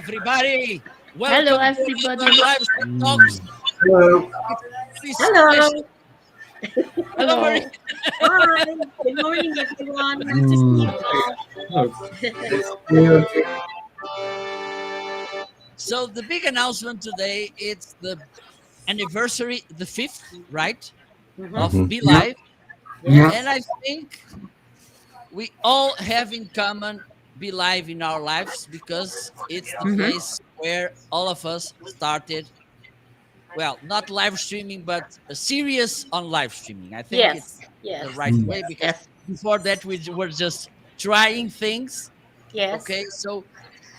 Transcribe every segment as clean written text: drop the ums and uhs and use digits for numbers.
everybody. Hello, Welcome to another everybody. live stream talks. Hello. It's really Hello. special. Hello, Marie. Hello. Hi. Good morning, everyone. Nice to see you Mm. all. Oh, yeah. So the big announcement today, it's the anniversary, the fifth, right, of Mm-hmm. Yeah. Belive. Yeah. And Yes. I think we all have in common Belive in our lives because it's the Mm-hmm. place where all of us started. Well, not live streaming, but a serious on live streaming. I think it's Yes. the Yes. right Mm. way Yes. because Yes. before that we were just trying things. Yes. Okay, so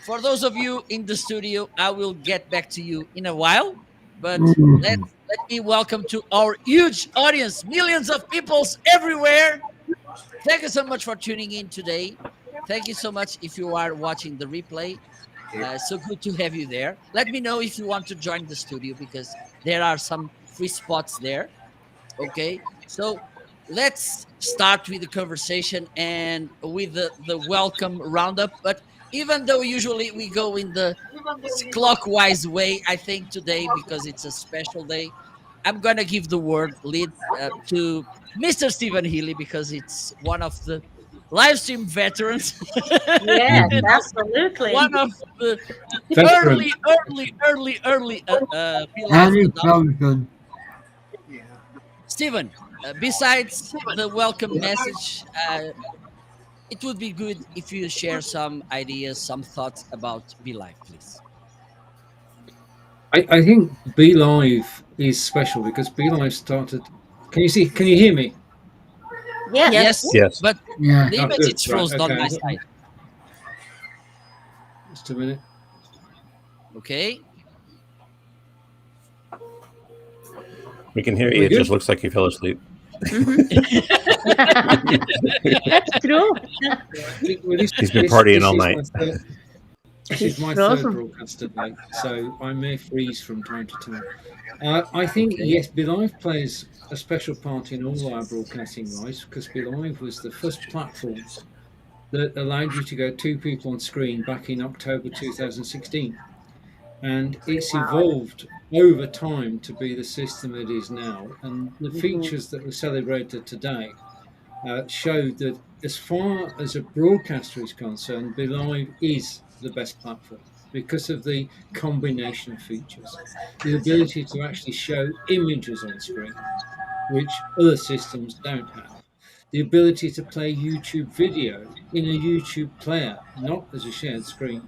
for those of you in the studio, I will get back to you in a while. But Mm. let me welcome to our huge audience, millions of peoples everywhere. Thank you so much for tuning in today. Thank you so much if you are watching the replay. So good to have you there. Let me know if you want to join the studio because there are some free spots there. Okay, so let's start with the conversation and with the welcome roundup. But even though usually we go in the clockwise way, I think today, because it's a special day, I'm gonna give the word lead to Mr. Stephen Healy because it's one of the live stream veterans. Yes. And Mm. Absolutely. one of the Veteran. early Belive And adopters. Republican. Stephen, besides the welcome message, it would be good if you share some ideas, some thoughts about Belive, please. I think Be Live is special because Be Live started. Can you see? Can you hear me? Yes. Yes, Yes. Yes. but Yeah. the Oh, image good. is Right. frozen on Okay. my side. Just a minute. Okay. We can hear Are you. we It just good? looks like you fell asleep. Mm-hmm. That's true. Well, this He's been this partying this all is my night. third. This is He's my third frozen. broadcast today, so I may freeze from time to time. I think, Okay. yes, Belive plays a special part in all our broadcasting rights because Belive was the first platform that allowed you to go two people on screen back in October 2016. And it's Wow. evolved over time to be the system it is now. And the Mm-hmm. features that were celebrated today showed that as far as a broadcaster is concerned, Belive is the best platform because of the combination of features. The ability to actually show images on screen, which other systems don't have. The ability to play YouTube video in a YouTube player, not as a shared screen.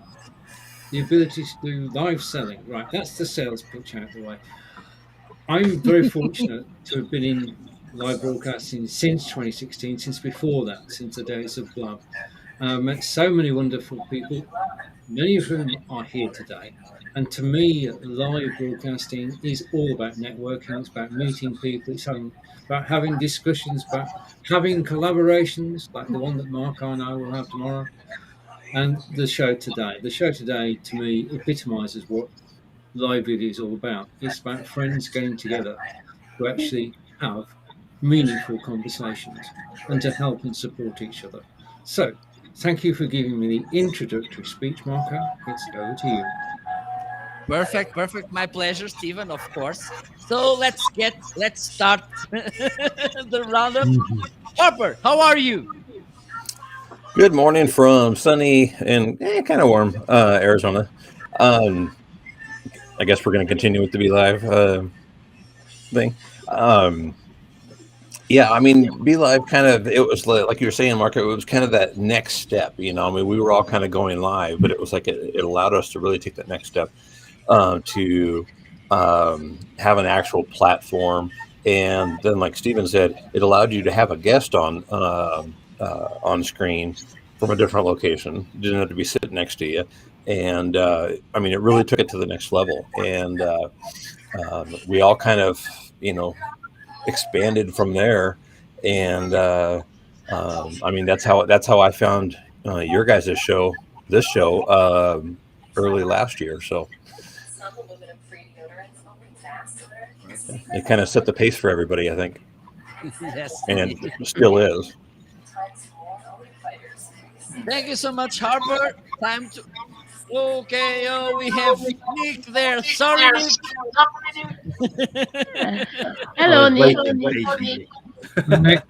The ability to do live selling, right? That's the sales pitch out the way. I'm very fortunate to have been in live broadcasting since 2016, since before that, since the days of Blab. I've met so many wonderful people, many of whom are here today. And to me, live broadcasting is all about networking. It's about meeting people. It's about having discussions, about having collaborations like the one that Mark and I will have tomorrow. And the show today. The show today, to me, epitomizes what live video is all about. It's about friends getting together to actually have meaningful conversations and to help and support each other. So, thank you for giving me the introductory speech, Marco. It's over to you. Perfect, perfect. My pleasure, Stephen, of course. So let's start the roundup. Mhm. Harper, how are you? Good morning from sunny and kind of warm Arizona. Um, I guess we're going to continue with the Be Live thing. Um, yeah, I mean, Be Live kind of, it was like you were saying, Mark, it was kind of that next step. I mean, we were all kind of going live, but it was like it allowed us to really take that next step to have an actual platform. And then, like Steven said, it allowed you to have a guest on screen from a different location. You didn't have to be sitting next to you. And I mean, it really took it to the next level. And we all kind of, expanded from there. And I mean, that's how I found your guys' show, this show, early last year. So Perfect. it kind of set the pace for everybody, I think, Yes, and indeed. still is. Thank you so much, Harper. Time to Okay, oh, we have Nick there. Sorry, Nick. I Hello, was Nick. late and patiently. Nick,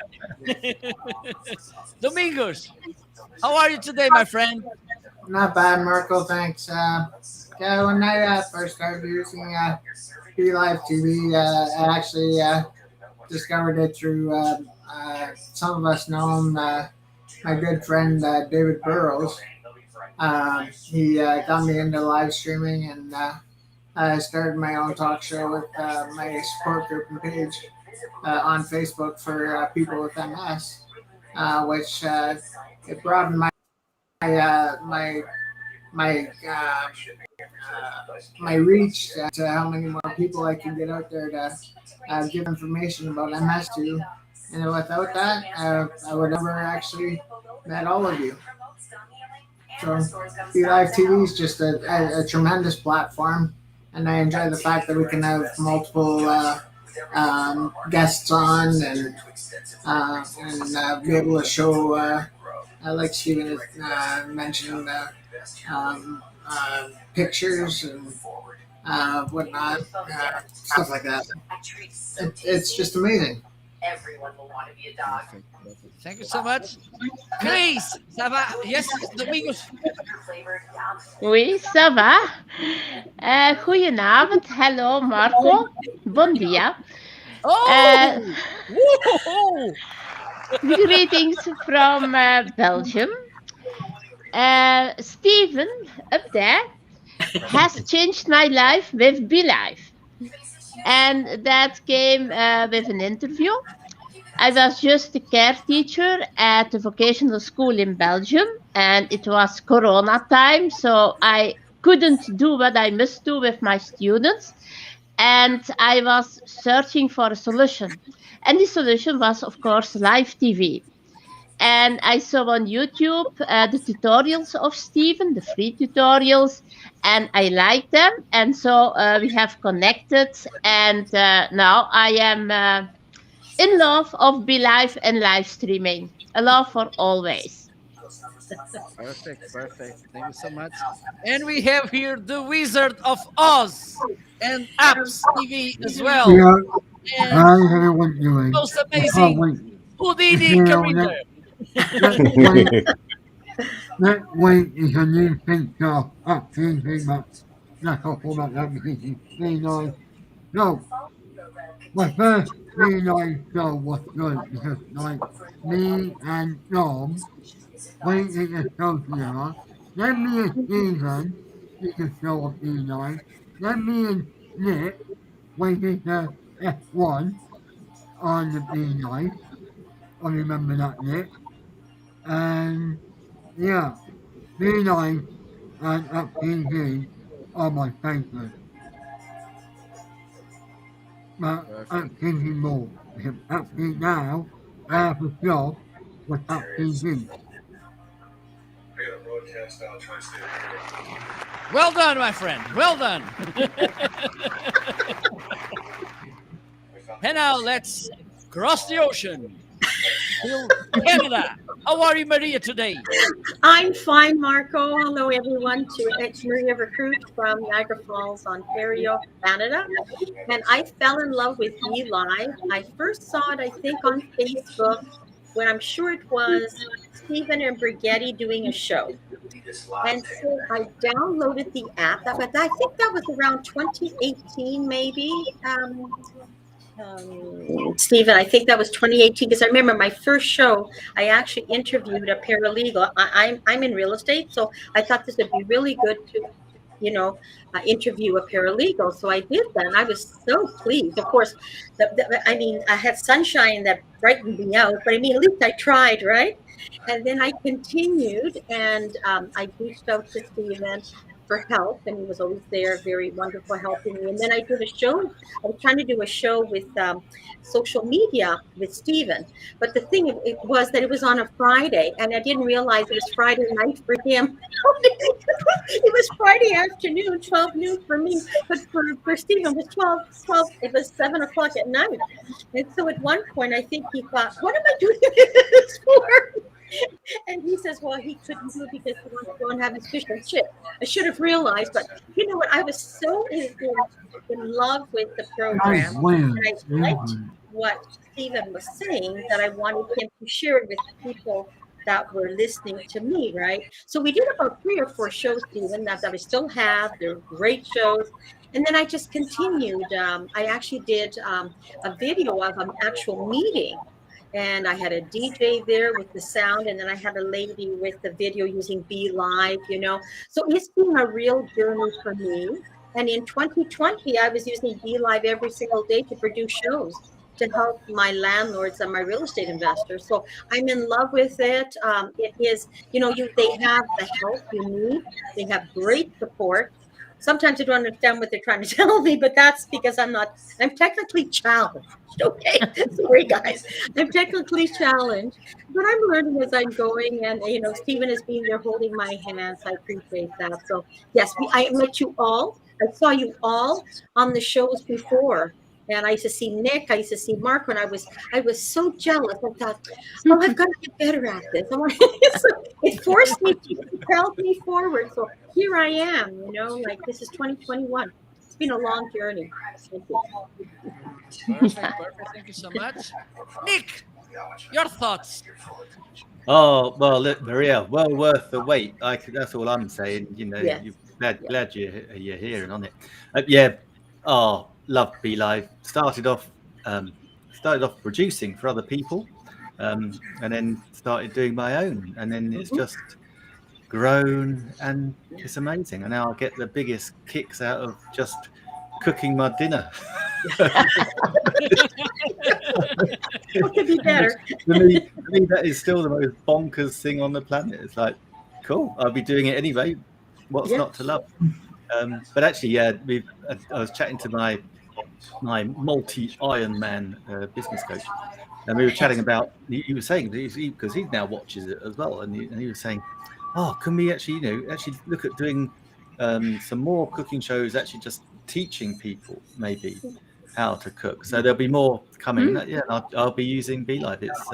Domingos, how are you today, my friend? Not bad, Marco. Thanks. Yeah, when I first started using Belive TV, I actually discovered it through some of us know him. My good friend David Burrows. He got me into live streaming, and I started my own talk show with my support group and page on Facebook for people with MS, which it broadened my my my reach to how many more people I can get out there to give information about MS to. And without that, I would never actually met all of you. So, Live TV is just a tremendous platform, and I enjoy the fact that we can have multiple guests on and be able to show, like Stephen mentioned, pictures and whatnot, stuff like that. It's just amazing. Perfect, perfect. Thank you so much. Chris, ça va? Yes, Domingos. Oui, ça va? Goedenavond. Hallo, Marco. Bon dia. Oh! Whoa! Greetings from Belgium. Stephen, up there, has changed my life with Belive. And that came with an interview. I was just a care teacher at a vocational school in Belgium, and it was Corona time, so I couldn't do what I must do with my students. And I was searching for a solution. And the solution was, of course, live TV. And I saw on YouTube the tutorials of Stephen, the free tutorials, and I liked them. And so we have connected, and now I am in love of Be Live and live streaming. A love for always. Perfect, perfect. Thank you so much. And we have here the Wizard of Oz and Apps TV as well. Yeah, And how's everyone doing? most I can't amazing wait. Houdini You know, Carina. next week, next week is a new feature up TV, but that's all about that because it's really nice. So, my first really nice show was good because, like, me and Dom, we did a show together. Then me and Steven did a show of really nice. Then me and Nick, we did the F1 on the Be Nice. I remember that, Nick. And yeah, V9 and FPV are my favourite. But Perfect. FPV more, because FPV now, I have a job with FPV. Well done, my friend. Well done. And now let's cross the ocean to Canada. How are you, Maria, today? I'm fine, Marco. Hello, everyone. It's Maria Recruit from Niagara Falls, Ontario, Canada. And I fell in love with Be Live. I first saw it, I think, on Facebook when I'm sure it was Stephen and Brigetti doing a show. And so I downloaded the app. But I think that was around 2018, maybe. Stephen, I think that was 2018 because I remember my first show. I actually interviewed a paralegal. I'm in real estate, so I thought this would be really good to, interview a paralegal. So I did that, and I was so pleased. Of course, I mean, I had sunshine that brightened me out, but I mean, at least I tried, right? And then I continued, and I reached out to Stephen for help, and he was always there, very wonderful, helping me. And then I did a show. I was trying to do a show with social media with Stephen, but the thing it was that it was on a Friday, and I didn't realize it was Friday night for him. It was Friday afternoon, 12 noon for me, but for Stephen it was 12. It was 7 o'clock at night. And so at one point, I think he thought, "What am I doing this for?" And he says, well, he couldn't do it because he wants to go and have his fish and chip. I should have realized, but you know what? I was so in love with the Nice program, win. and I liked what Stephen was saying, that I wanted him to share it with people that were listening to me, right? So we did about 3 or 4 shows, Stephen, that I still have. They're great shows. And then I just continued. I actually did a video of an actual meeting, and I had a DJ there with the sound, and then I had a lady with the video using Belive, you know. So it's been a real journey for me. And in 2020, I was using Belive every single day to produce shows to help my landlords and my real estate investors. So I'm in love with it. It is, you know, they have the help you need. They have great support. Sometimes I don't understand what they're trying to tell me, but that's because I'm technically challenged. Okay. Sorry, guys. I'm technically challenged, but I'm learning as I'm going. And, you know, Stephen is being there holding my hands. I appreciate that. So, yes, I met you all. I saw you all on the shows before. And I used to see Nick. I used to see Mark. When I was so jealous. I thought, oh, I've got to get better at this. So it forced me to propel me forward. So here I am. You know, like this is 2021. It's been a long journey. Thank you. Perfect, perfect. Thank you so much. Nick, your thoughts. Oh well, look, Maria, well worth the wait. That's all I'm saying. You know, Yes. you're glad, Yeah. glad you're here and on it. Yeah. Oh, love Be Live. Started off producing for other people, and then started doing my own, and then it's Mhm. just grown, and it's amazing. And now I get the biggest kicks out of just cooking my dinner. What could be better? For me, that is still the most bonkers thing on the planet. It's like, cool, I'll be doing it anyway. What's Yeah. not to love? But actually, yeah, I was chatting to my multi-Ironman business coach, and we were chatting about. He was saying because he now watches it as well, and he was saying, "Oh, can we actually look at doing some more cooking shows? Actually, just teaching people maybe how to cook. So there'll be more coming. Yeah, I'll be using Belive. It's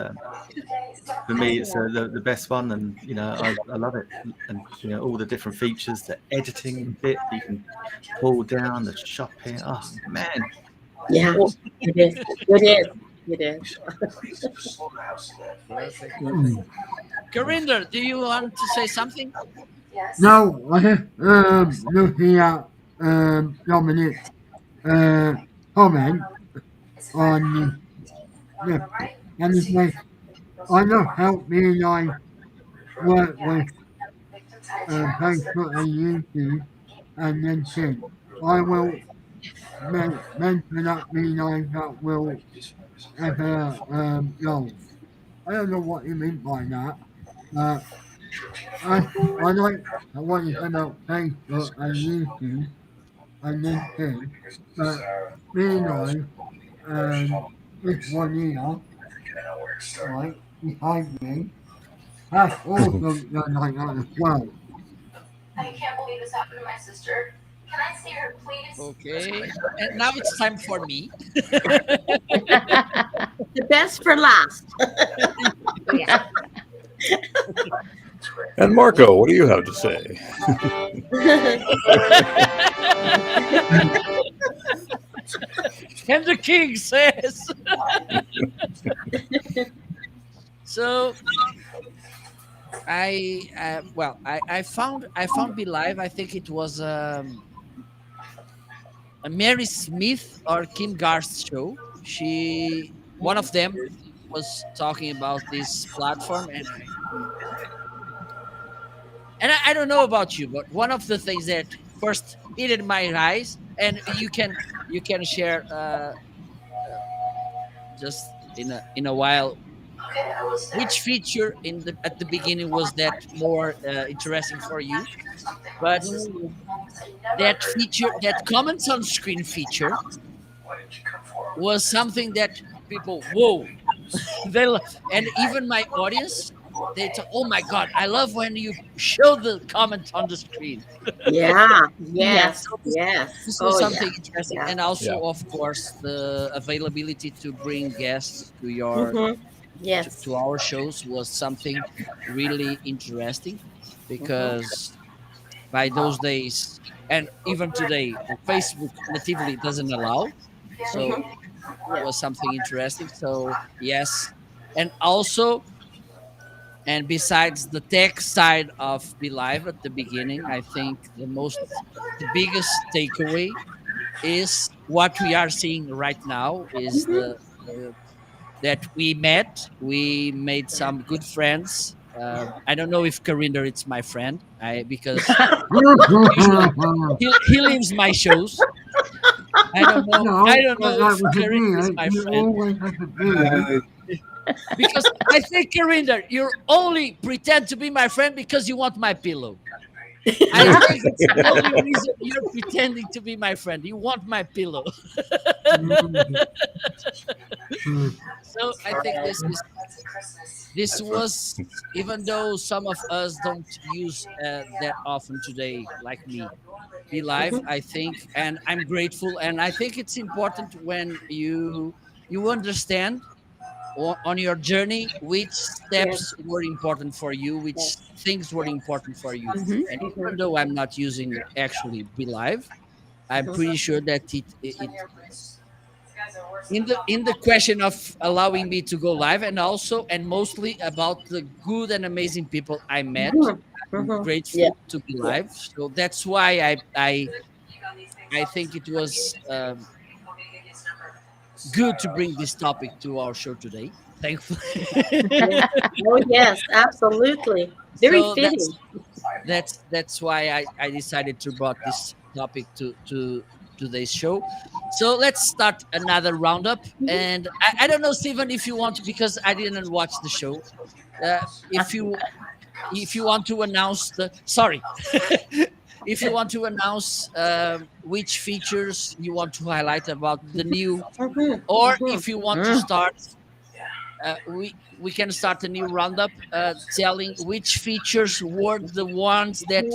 for me, it's the best one, and I love it. And all the different features, the editing bit you can pull down, the shopping. Oh man, Yeah. awesome. It is. It is. It is. Perfect, Hmm. perfect. Corinder, do you want to say something? No, I just looking at Dominic comment on the and it's like I know how me and I work with Facebook and YouTube and then think I will mention that me and I that will ever goals. I don't know what you mean by that. Uh, I like what you said about Facebook and YouTube and LinkedIn, but me and I this one year, right, behind me, has also done like that as well. Okay. And now it's time for me. The best for last. Yeah. And Marco, what do you have to say? And the king says. So I found Belive. I think it was a Mary Smith or Kim Garth's show. One of them was talking about this platform, and I don't know about you, but one of the things that first hit in my eyes, and you can share just in a while, which feature at the beginning was that more interesting for you, but that feature, that comments on screen feature, was something that people, whoa, and even my audience, they talk, oh my god, I love when you show the comment on the screen. Yeah. Yeah. Yes. Yes. This was Oh yeah. something interesting, Yeah. and also Yeah. of course the availability to bring guests to your Mhm. Yes. to our shows was something really interesting, Mhm. because by those days and even today, Facebook natively doesn't allow. So Mhm. it Yeah. was something interesting. So yes, and also, and besides the tech side of Be Live at the beginning, I think the biggest takeaway is what we are seeing right now is Mhm. the that we made some good friends. I don't know if Karinder it's my friend, I because usually he leaves my shows. I No, don't know if that was a Karinder is bit. my You friend, always have to be. because I think, Karinder, you only pretend to be my friend because you want my pillow. I think it's the only reason you're pretending to be my friend. You want my pillow. So I think this was, even though some of us don't use that often today, like me, Be Live, Mhm. I think, and I'm grateful, and I think it's important when you understand on your journey which Yes. steps were important for you, which Yes. things were important for you. Mhm. And Mhm. even though I'm not using actually Be Live, I'm Mhm. pretty sure that it in the question of allowing me to go live, and also and mostly about the good and amazing people I met. Mhm. I'm Mhm. Yeah. grateful to be Yeah. live, so that's why I think it was good to bring this topic to our show today, thankfully. Yeah. Oh yes, absolutely. Very So fitting. that's why I decided to brought this topic to today's show. So let's start another roundup. And I don't know, Stephen, if you want to, because I didn't watch the show. Uh, if you want to announce the sorry, if you want to announce which features you want to highlight about the new, Mhm. or Mhm. if you want to Mm. start, we can start a new roundup, telling which features were the ones that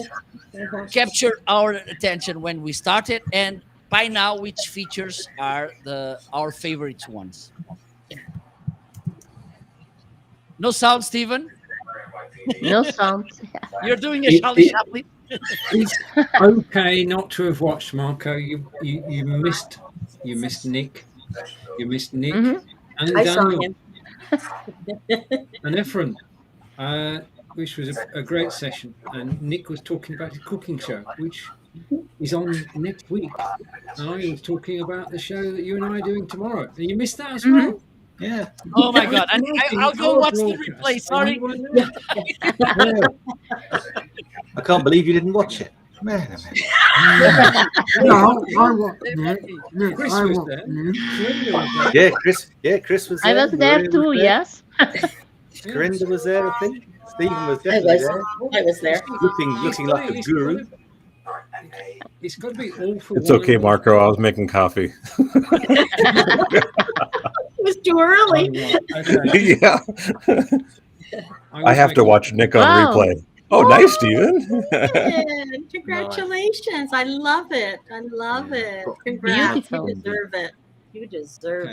Mhm. captured our attention when we started, and by now which features are the our favorite ones. No sound, Stephen. No sound. You're doing a Charlie It, Chaplin. it's okay not to have watched, Marco. You missed Nick. You missed Nick Hmm. and I saw Daniel him. and Efren, uh, which was a great session. And Nick was talking about his cooking show, which is on next week. And I was talking about the show that you and I are doing tomorrow. And you missed that as Hmm. well. Yeah. Oh my I was God! And promoting I'll go our watch the replay. broadcast, and you Sorry. weren't Yeah. there. Yeah. I can't believe you didn't watch it. Man, oh man. No, I want Hey, Nick. buddy. Nick, Chris I was want there. you. Corinda was there. Yeah, Chris. Yeah, Chris was I there. was there Maria was too, there. yes. Yeah. Corinda was there. I think Stephen was I definitely was. there, I was You there. see, looking like a it's got guru. to, it's got to be all for It's one okay, and one for Marco. I all. was making coffee. It was too Oh, early. right. Okay. Yeah. I I was have to making watch Nick on Wow. replay. Oh, nice, Oh, Steven. man. No, Congratulations. I love it. I love Yeah, it. got Congrats. You Beautiful. outstanding. deserve it. You deserve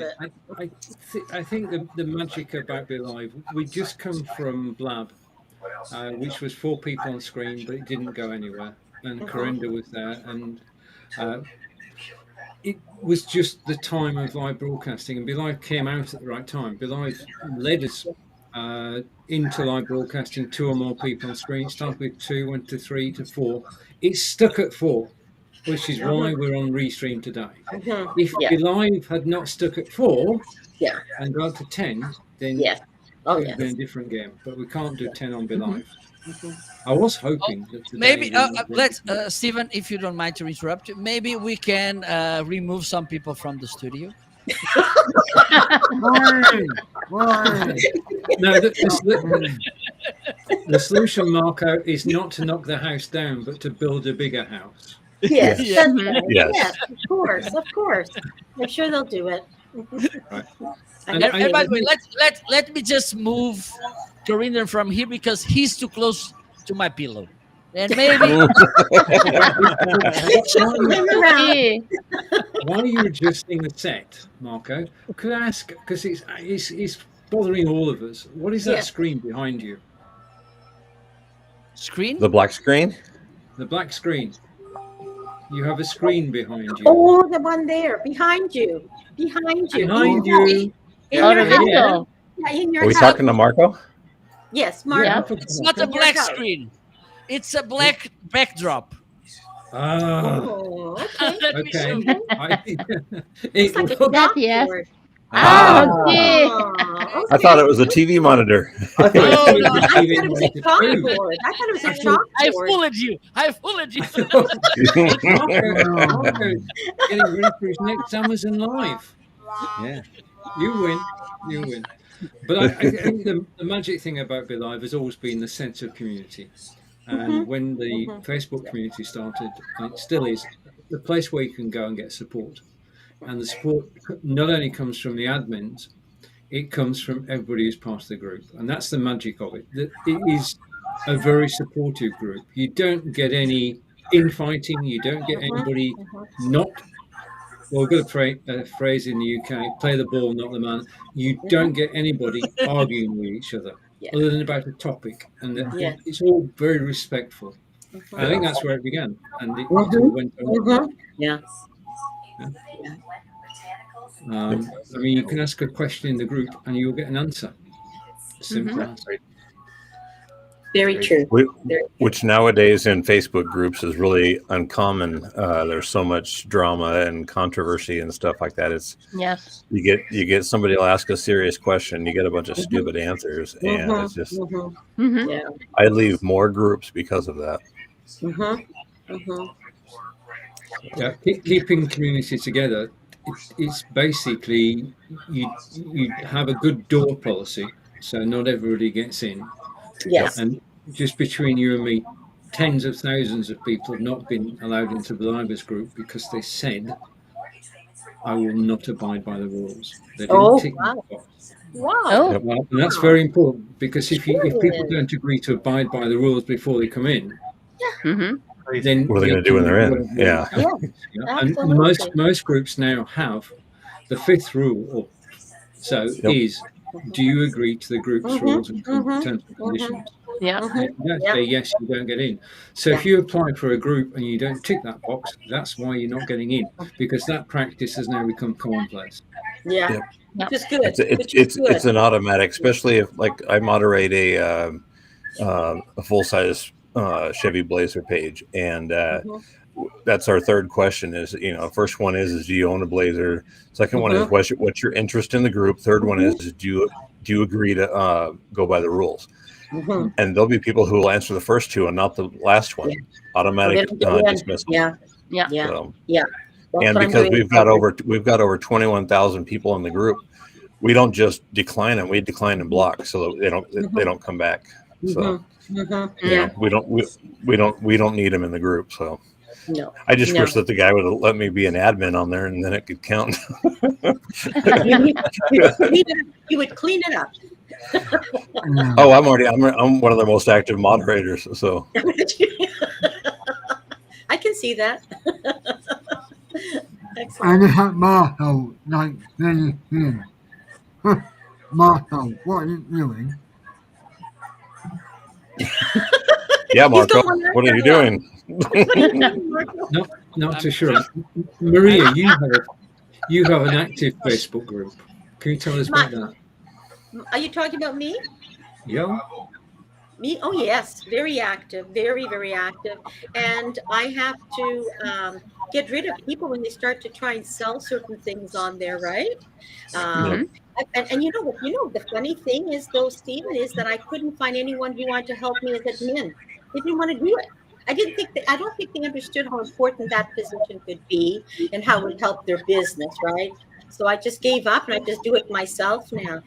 okay. it. I think the magic about Be Live, we just come from Blab, which was four people on screen, but it didn't go anywhere. And Mhm. Corinda was there, and uh, it was just the time of live broadcasting, and Belive came out at the right time. Belive led us into live broadcasting, two or more people on screen. It started with two, went to three, to four. It's stuck at four, which is why Mhm. we're on Restream today. Mhm. If Yeah. Belive had not stuck at four Yeah. and got to 10, then Yes. Oh, it would have been yes. a different game. But we can't do 10 on Hmm. Belive. Mhm. I was oh, hoping that today maybe we might be able let's, to do it. Stephen, if you don't mind to interrupt you, maybe we can remove some people from the studio. Why? Why? No, Not me. the solution, Marco, is not to knock the house down, but to build a bigger house. Yes, Yeah. Yes. that's Hmm. right. Yes. Yes, of course, of course. I'm sure they'll do it. Right. I And have I And by faith. the way, let me just move Corinne from here because he's too close to my pillow, and maybe Shift him around. Okay. while you're adjusting the set, Marco, could I ask, because it's bothering all of us. What is that Yeah. screen behind you? Screen? The black screen. The black screen. You have a screen behind you. Oh, the one there behind you. Behind you. Behind In your house. you. In Or your a house. window. Yeah, in Are your we house. talking to Marco? Yes, Yeah, Marco. Yeah. It's not a In your black house. screen. It's a black backdrop. Ah, Oh, okay. Let me show okay. you. It's It like a looks. That yes. chalkboard. Ah, Ah, okay. Oh, I thought okay. it was a TV monitor. I thought No, it no. was a I TV thought it was a monitor too. chalkboard. I thought it was a I thought, I chalkboard. fooled you. I fooled you. Marco's getting ready for his next Amazon Live. Yeah. You win. You win. But I think the magic thing about Belive has always been the sense of community. And when the Facebook community started, and it still is, the place where you can go and get support. And the support not only comes from the admins, it comes from everybody who's part of the group. And that's the magic of it. That it is a very supportive group. You don't get any infighting. You don't get anybody not. Well, we've got a phrase in the UK: "Play the ball, not the man." You don't get anybody arguing with each other, Yeah. other than about a topic, and Yeah. it's all very respectful. I think that's where it began, and it sort of went on. Yeah. I mean, you can ask a question in the group, and you'll get an answer. Simple answer. Very true. Which nowadays in Facebook groups is really uncommon. There's so much drama and controversy and stuff like that. It's Yes. you get somebody will ask a serious question, you get a bunch of stupid answers, and it's just Hmm. Yeah. I leave more groups because of that. Yeah, keeping community together. It's basically you have a good door policy, so not everybody gets in. Yes. And just between you and me, tens of thousands of people have not been allowed into the Believers group because they said, "I will not abide by the rules." They didn't Oh, tick wow. that box. Wow. Oh. Well, and that's very important because if Sure people is. don't agree to abide by the rules before they come in, Hmm. then What are they you going to do when they're in? whatever Yeah. happens, you know? And Absolutely. most groups now have the fifth rule, or so Yep. is: do you agree to the group's rules and terms and conditions? Yeah. And if you don't say yes, you don't get in. So if Yeah. you apply for a group and you don't tick that box, that's why you're not getting in, because that practice has now become commonplace. Yeah. Yep. Yep. Which is good. It's an automatic, especially if like I moderate a full size Chevy Blazer page, and that's our third question. Is first one is do you own a Blazer? Second one is what's your interest in the group? Third one is do you agree to go by the rules? And there'll be people who will answer the first two and not the last one. Automatic dismissal. Yeah. Yeah. Yeah. So, Yeah. and because we've got over 21,000 people in the group, we don't just decline them; we decline and block so that they don't come back. So we don't need them in the group. So No. I just No. wish that the guy would have let me be an admin on there, and then it could count. You would clean it up. Oh, I'm one of the most active moderators. So I can see that. Excellent. And it had Marco, like, saying, Marco, what are you doing? yeah, Marco, going what are you right doing? Not too sure. Maria, you have an active Facebook group. Can you tell us about that? Are you talking about me? Yeah. Me? Oh, yes. Very active. Very, very active. And I have to get rid of people when they start to try and sell certain things on there, right? And you know what? The funny thing is, though, Stephen, is that I couldn't find anyone who wanted to help me as admin. They didn't want to do it. I don't think they understood how important that position could be and how it would help their business, right? So I just gave up and I just do it myself now.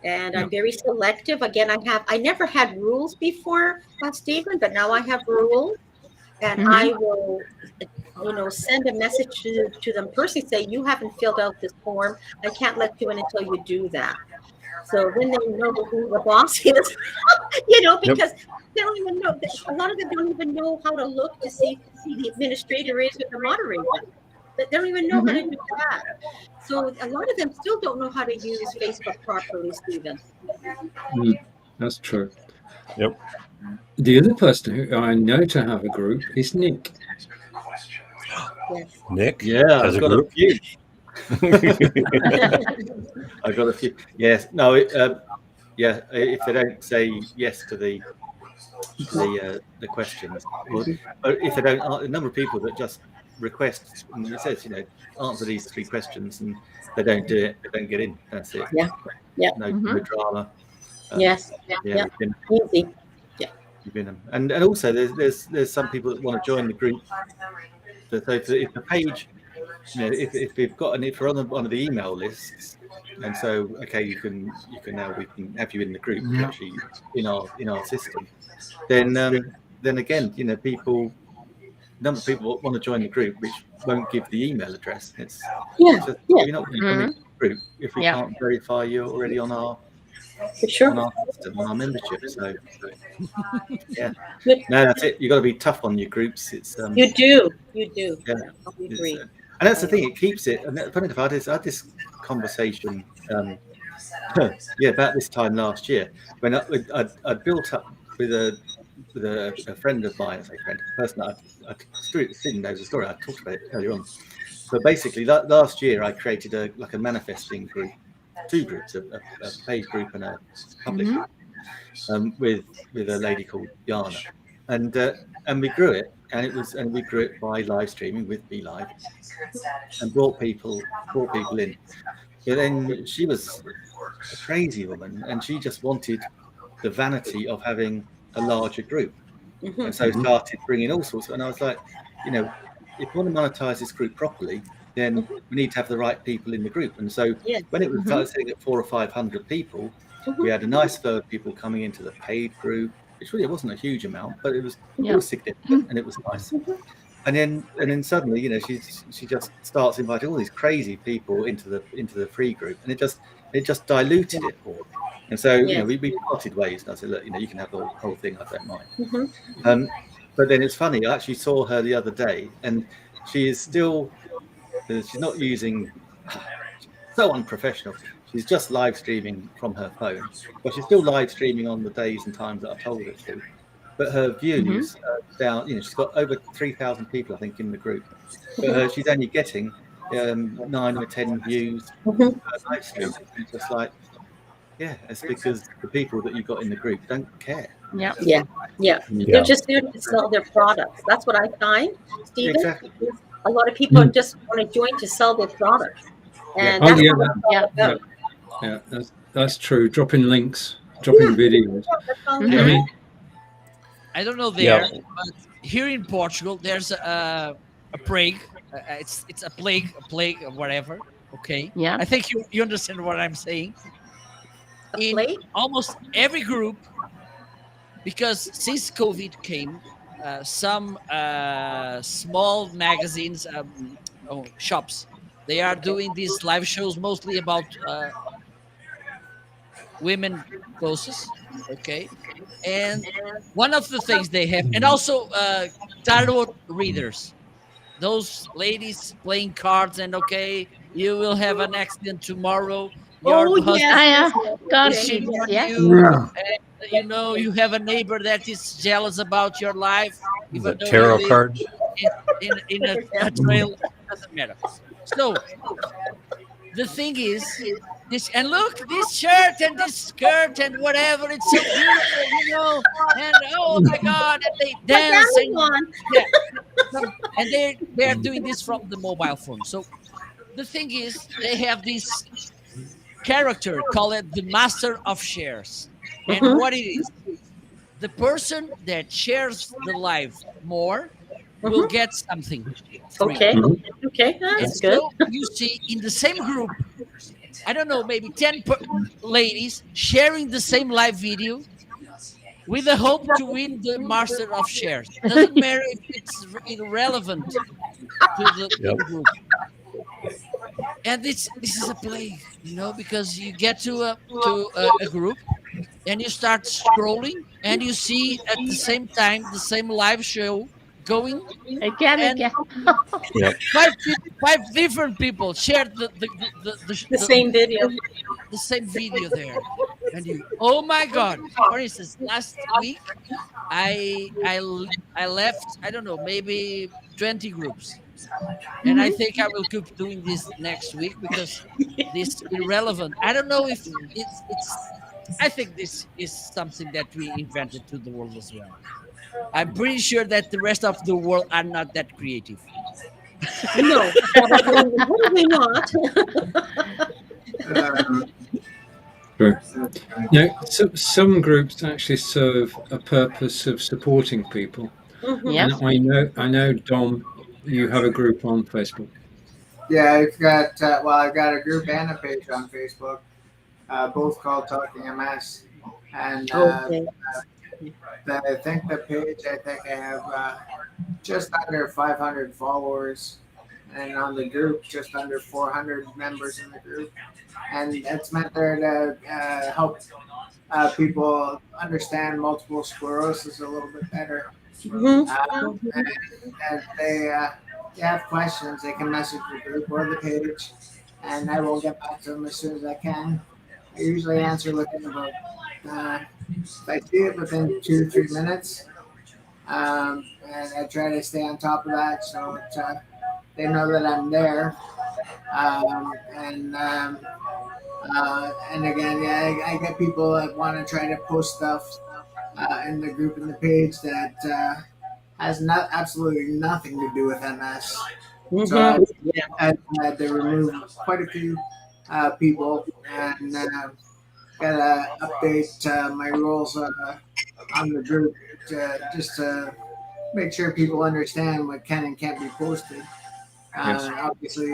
And I'm very selective. Again, I never had rules before, Stephen, but now I have rules, and I will, send a message to them personally, say, you haven't filled out this form. I can't let you in until you do that. So then they know who the boss is, because they don't even know. A lot of them don't even know how to look to see who the administrator is or the moderator. They don't even know how to Mhm. do that. So a lot of them still don't know how to use Facebook properly, Stephen. Mm, that's true. Yep. The other person who I know to have a group is Nick. Yes. Nick Yeah, has I've a got a group. few. I've got a few. Yes. No. Yeah. If they don't say yes to the questions, or if they don't, a number of people that just request, and it says, answer these three questions, and they don't do it, they don't get in. That's it. Yeah. Yeah. No Mhm. drama. Um, Yes. yeah, Yeah. we've been Easy. Yeah. we've been them, and also there's some people that want to join the group. So if the page, if we've got, and if we're on one of the email lists, and so okay, we can have you in the group Yeah. actually in our system. Then again, number of people want to join the group, which won't give the email address. Yeah. It's just, Yeah. you're not going to come Mhm. into the group if we Yeah. can't verify you're already For sure. on our system, on our membership. So yeah, Good. no, that's it. You've got to be tough on your groups. It's You do. You do. yeah, Yeah. I it's agree. and that's the thing. It keeps it. And funny enough, I had this conversation. Yeah, about this time last year when I built up with a friend of mine, I say friend, person that Stephen knows the story. I talked about it earlier on. But basically, last year I created a manifesting group, two groups, a paid group and a public Mhm. group, with a lady called Yana, and we grew it, and we grew it by live streaming with Belive, and brought people in. But then she was a crazy woman, and she just wanted the vanity of having a larger group, and so Mhm. started bringing all sorts. And I was like, you know, if you want to monetize this group properly, then we need to have the right people in the group. And so Yes. when it was Mhm. started sitting at 400 or 500 people, we Mhm. had a nice flow of people coming into the paid group, which really wasn't a huge amount, but it Yeah. was significant and it was nice. And then suddenly, she just starts inviting all these crazy people into the free group, and it just diluted it all. And so, Yes. we parted ways, and I said, look, you can have the whole thing, I don't mind. Mhm. But then it's funny, I actually saw her the other day, and she is still, she's not using, so unprofessional. She's just live streaming from her phone, but she's still live streaming on the days and times that I told her to. But her Mhm. views are down, she's got over 3,000 people, I think, in the group, but she's only getting 9 or 10 views Mhm. per live stream. It's just like, yeah, it's because the people that you got in the group don't care. Yeah. Yeah. Yeah. They're Yeah. just there to sell their products. That's what I find, Stephen. Exactly. A lot of people Mm. just want to join to sell their products, Yeah. and Oh that's yeah, what it's all Yeah. yeah, about. yeah. That's true. Dropping links, Yeah. dropping videos. That's all. I Mhm. mean, I don't know Yeah. there, but here in Portugal, there's a plague. It's a plague, or whatever. Okay, Yeah. I think you understand what I'm saying. A In plate. almost every group, because since COVID came, some small magazines, shops, they are Okay. doing these live shows mostly about women clothes. Okay, and one of the things they have, and also tarot readers, those ladies playing cards, and okay, you will have an accident tomorrow, your Oh husband yes, Ah, yes, yeah. yes. Card is Okay. cheating readers. on Yeah. Yes. you, Yeah. and you have a neighbor that is jealous about your life, The even though you tarot live cards. in a trail. Doesn't matter. So the thing is, this, and look, this shirt and this skirt and whatever, it's so beautiful, and oh my god, and they Like dance, and Amazon. yeah, and they're doing this from the mobile phone. So the thing is, they have this character called the master of shares. And Mhm. what it is, the person that shares the live more will Mhm. get something free. Okay. mhm. Okay. And That's good. so you see in the same group, I don't know, maybe 10 ladies sharing the same live video with the hope to win the master of shares. Doesn't matter if it's irrelevant to Yep. the group. And this is a plague, because you get to a group, and you start scrolling, and you see at the same time the same live show, going, Again, and again. Yep. five different people shared The same video. the same video there, and you, oh my god. For instance, last week I left, I don't know, maybe 20 groups, and I think I will keep doing this next week because this irrelevant, I don't know if it's I think this is something that we invented to the world as well. I'm pretty sure that the rest of the world are not that creative. No, probably not. True. Now, some groups actually serve a purpose of supporting people, and Yes. I know, Dom, you have a group on Facebook. Yeah, I've got a group and a page on Facebook, both called Talking MS, and Okay. I think the page, I think I have just under 500 followers, and on the group, just under 400 members in the group, and it's meant there to help people understand multiple sclerosis a little bit better. Mhm. And they have questions, they can message the group or the page, and I will get back to them as soon as I can. I usually answer within about, if I see it within 2 to 3 minutes, and I try to stay on top of that so they know that I'm there. And again, yeah, I get people that want to try to post stuff in the group and the page that has absolutely nothing to do with MS. So I've had to remove quite a few people and gotta update my rules on the group just to make sure people understand what can and can't be posted. Yes. Obviously,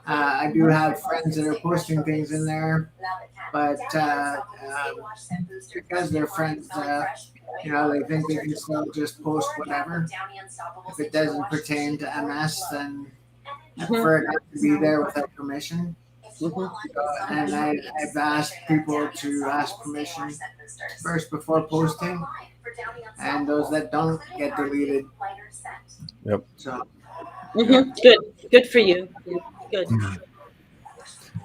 I do have friends that are posting things in there, but because they're friends, they think they can still just post whatever. If it doesn't pertain to MS, then I prefer not to be there without permission. And I've asked people to ask permission first before posting, and those that don't get deleted. Yep. So. Good for you. Good.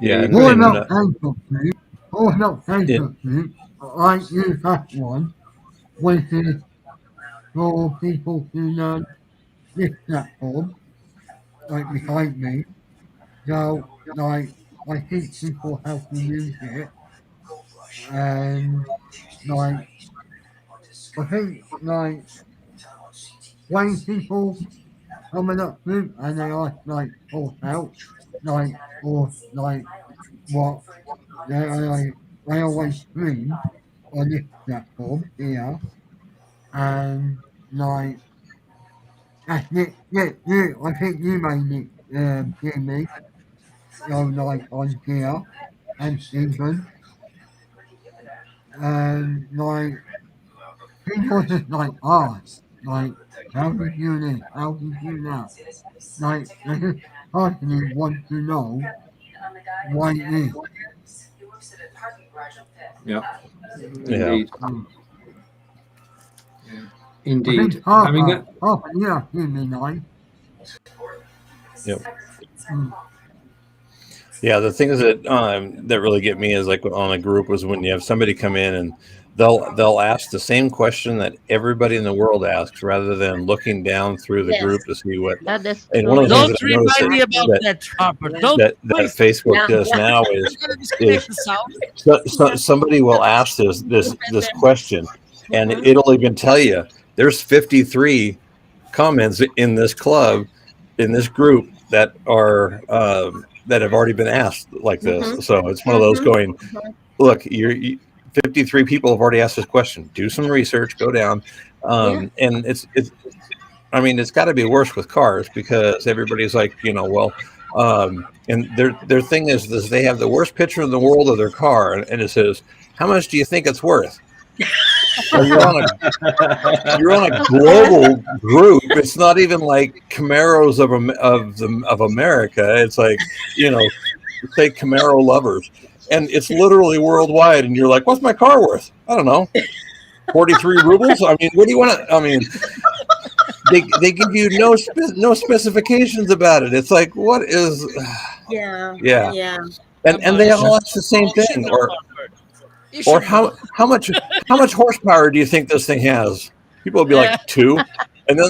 Yeah. And- What And, about Facebook, Steve? What about Facebook, Steve? I use that one, which is for people who learn this platform, like behind me. So, like, I teach people how to use it, and, like, I think, like, when people coming up to and they ask, like, for help, like, or, like, what they always stream on this platform here, and, like, that's it, I think you made it, Jimmy, like, on here, and Stephen, and, like, people just, like, ask, like, how did you this, how did you that, like, they just personally want to know what it is. Yeah. Yeah. Indeed. Mm. Yeah. I Indeed. think Having half a year, Jimmy, nice. Yep. Mm. Yeah, the things that really get me is like on a group was when you have somebody come in and they'll ask the same question that everybody in the world asks, rather than looking down through the Yes. group to see what. That is And true. one of the things Don't that I noticed remind me about that that, Harper. Don't, that please. Facebook does Yeah. now I'm is gonna disconnect the sound. somebody will ask this question, and Mhm. it'll even tell you there's 53 comments in this club, in this group that are that have already been asked like this. Mhm. So it's one of those Mhm. going, look, 53 people have already asked this question. Do some research, go down, and it's. I mean, it's got to be worse with cars because everybody's like, well, and their thing is this: they have the worst picture in the world of their car, and it says, "How much do you think it's worth?" Well, you're on a global group. It's not even like Camaros of America. It's like, say Camaro lovers, and it's literally worldwide. And you're like, what's my car worth? I don't know, 43 rubles. I mean, what do you want to? I mean, they give you no specifications about it. It's like, what is? Yeah. Yeah, Yeah. Come and on, they you should all ask the same you should thing, know, Albert. You or should know. how much horsepower do you think this thing has? People will be like two, and then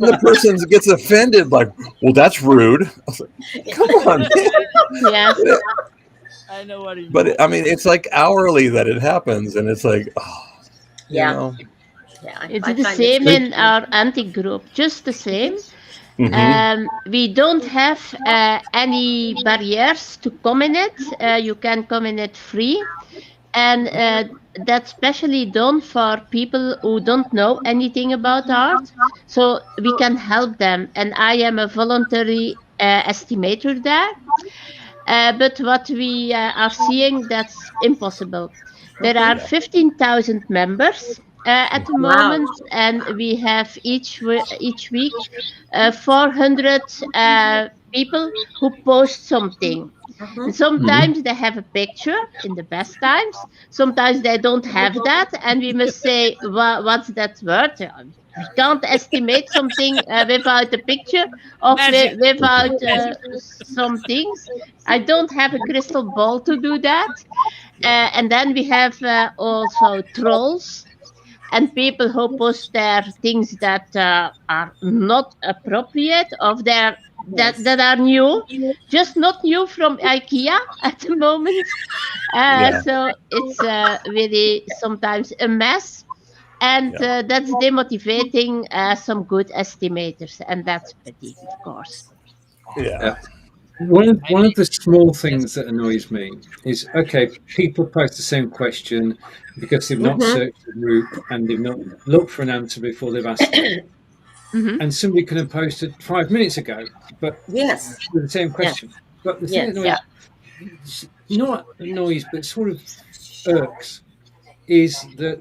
the person gets offended, like, well, that's rude. I was like, come on, Yes. man. I know what you mean. But I mean, it's like hourly that it happens, and it's like, oh, you Yeah. know, Yeah. It's I the find it's same it, in our anti group, just the same. hmm We don't have any barriers to come in it. You can come in it free. And that's specially done for people who don't know anything about art. So we can help them. And I am a voluntary estimator there. But what we are seeing, that's impossible. There are yeah, 15,000 members at the wow. moment, and we have each week 400 people who post something. And Mm-hmm. hmm sometimes they have a picture in the best times. Sometimes they don't have that, and we must say, what's that word? We can't estimate something without a picture or Magic. without Magic. some things. I don't have a crystal ball to do that. And then we have also trolls and people who post their things that are not appropriate of their Yes. that are new, just not new from IKEA at the moment. yeah, So it's really sometimes a mess, and yeah, that's demotivating some good estimators, and that's pity, of course. yeah, Yeah. One of the small Yes. things that annoys me is, okay, people post the same question because they've not Mm-hmm. searched the group and they've not looked for an answer before they've asked it. Hmm. And somebody could have posted 5 minutes ago, but Yes. with the same Yes. question. But the thing that Yes. Yeah. annoys, not annoys, but sort of irks, is that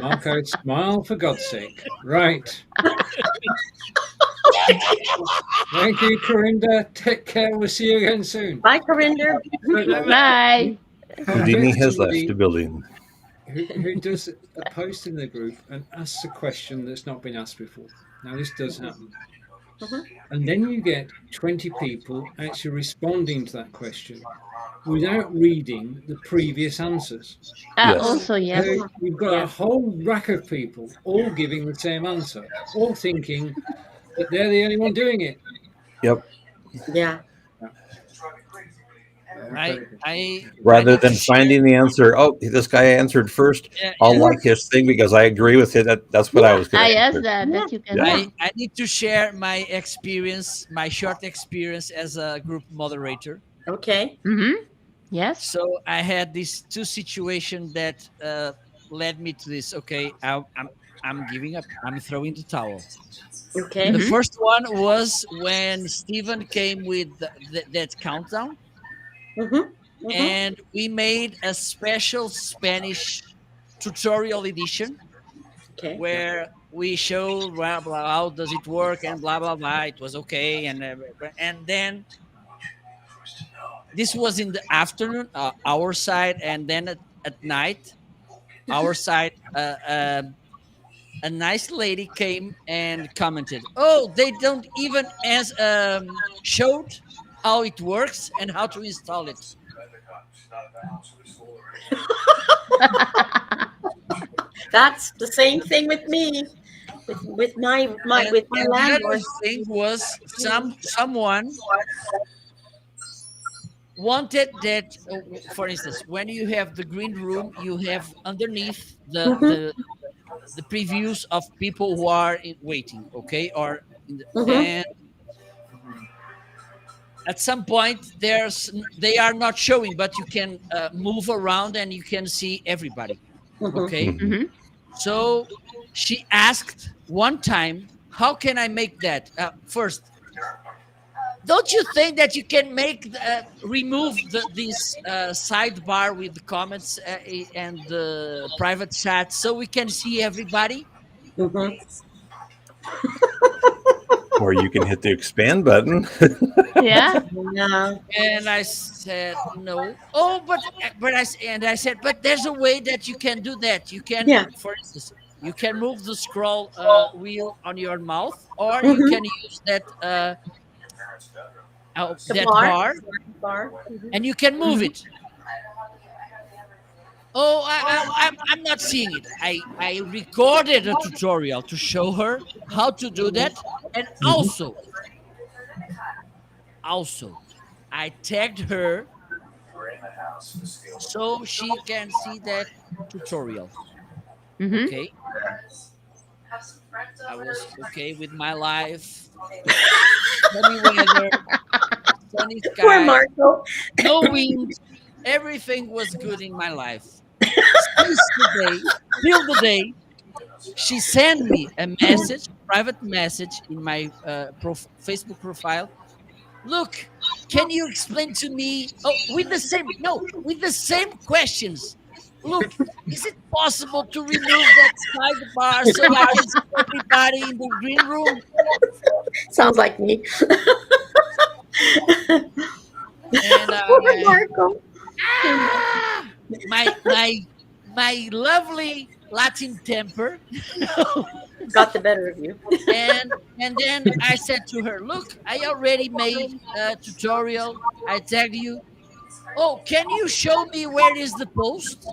Marco, smile for God's sake. Right. Thank you, Corinda. Take care. We'll see you again soon. Bye, Corinder. But Bye. I bet Houdini has left the somebody building. who does a post in the group and asks a question that's not been asked before. Now, this does happen. Mhm. And then you get 20 people actually responding to that question without reading the previous answers. Yes. Also, So yes. you've got a Yes. whole rack of people all giving the same answer, all thinking that they're the only one doing it. Yep. Yeah. Yeah, I incredible. I I Rather need to than share. finding the answer, oh, this guy answered first. Yeah, I'll yeah. like his thing because I agree with it. That's what I Yeah. was going Ah, to yes, answer. Yeah. that you can Yeah. Yeah. do. I need to share my experience, my short experience as a group moderator. Okay. Hmm. Yes. So I had these two situations that led me to this. Okay, I'm giving up. I'm throwing the towel. Okay. The Hmm. first one was when Steven came with that countdown, Mm-hmm. Mm-hmm. and we made a special Spanish tutorial edition Okay. where we showed blah, blah, how does it work and blah blah blah. It was okay, and then this was in the afternoon, our side, and then at night, our side. A nice lady came and commented, "Oh, they don't even as showed how it works and how to install it." That's the same thing with me. With my with my And the other landlord. thing was someone wanted that. For instance, when you have the green room, you have underneath Mm-hmm. the previews of people who are waiting, okay, or Mm-hmm. and at some point they are not showing, but you can move around and you can see everybody, Mm-hmm. okay. hmm Hmm. So she asked one time, how can I make that? First, don't you think that you can make remove this sidebar with the comments and the private chat so we can see everybody? Mm-hmm. or you can hit the expand button. Yeah. Yeah. And I said no. Oh, and I said, but there's a way that you can do that. You can, Yeah. for instance, you can move the scroll wheel on your mouth, or you Hmm. can use The that bar. bar, Bar. Hmm. and you can move Hmm. it. Oh, I'm not seeing it. I recorded a tutorial to show her how to do that, and Mhm. also I tagged her so she can see that tutorial. Mm-hmm. Okay, I was okay with my life. Sunny weather, sunny Poor sky, Marco. no wind. Everything was good in my life. Since the day, till the day, she sent me a message, private message in my Facebook profile. Look, can you explain to me? Oh, with the same no, with the same questions. Look, is it possible to remove that sidebar so I can see everybody in the green room? Sounds like me. And Poor Marco. ah, my lovely Latin temper. Got the better of you. And then I said to her, "Look, I already made a tutorial. I tagged you. Oh, can you show me where is the post?"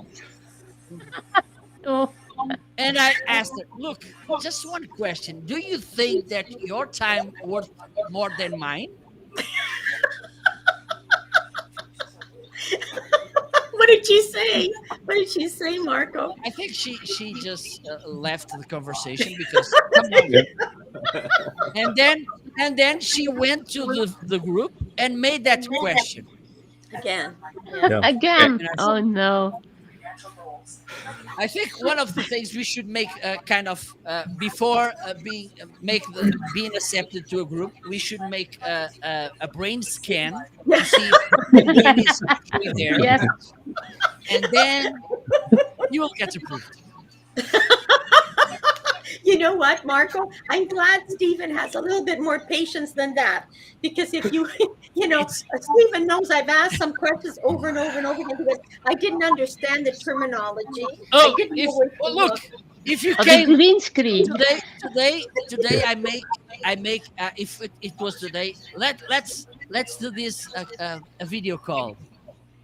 Oh. And I asked her, "Look, just one question. Do you think that your time worth more than mine?" What did she say? What did she say, Marco? I think she just left the conversation because come on. Yeah. And then she went to the group and made that question. Again. Yeah. Again. And Oh no. I think one of the things we should make kind of before being accepted to a group, we should make a brain scan to see if the brain is actually there, Yes. and then you will get approved. You know what, Marco? I'm glad Stephen has a little bit more patience than that. Because if you, It's Stephen knows I've asked some questions over and over and over again because I didn't understand the terminology. I oh, didn't know if where to well, look. look, if you Oh, the came green screen. today, I make if it was today, let's do this a video call,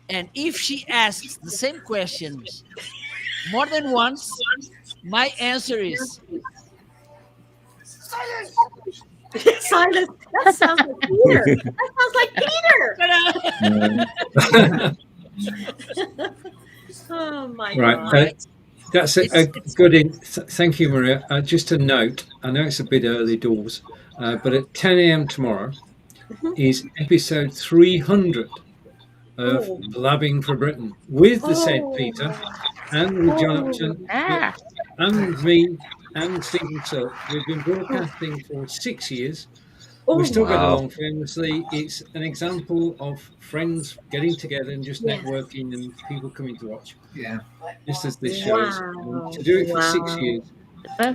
and if she asks the same questions more than once, my answer is Silence. That sounds like Peter. That sounds like Peter. Oh my Right. God. right. That's a It's good. Thank you, Maria. Just a note. I know it's a bit early doors, but at 10 a.m. tomorrow Mhm. is episode 300 of Oh. Blabbing for Britain with the said Peter Oh. and with John Oh. Upton Ah. and me and Stephen Silk. We've been broadcasting for 6 years. We Oh still my. get Wow. along famously. It's an example of friends getting together and just Yes. networking and people coming to watch, Yeah. just as this shows. And Wow. to do it for six Wow. years, Uh,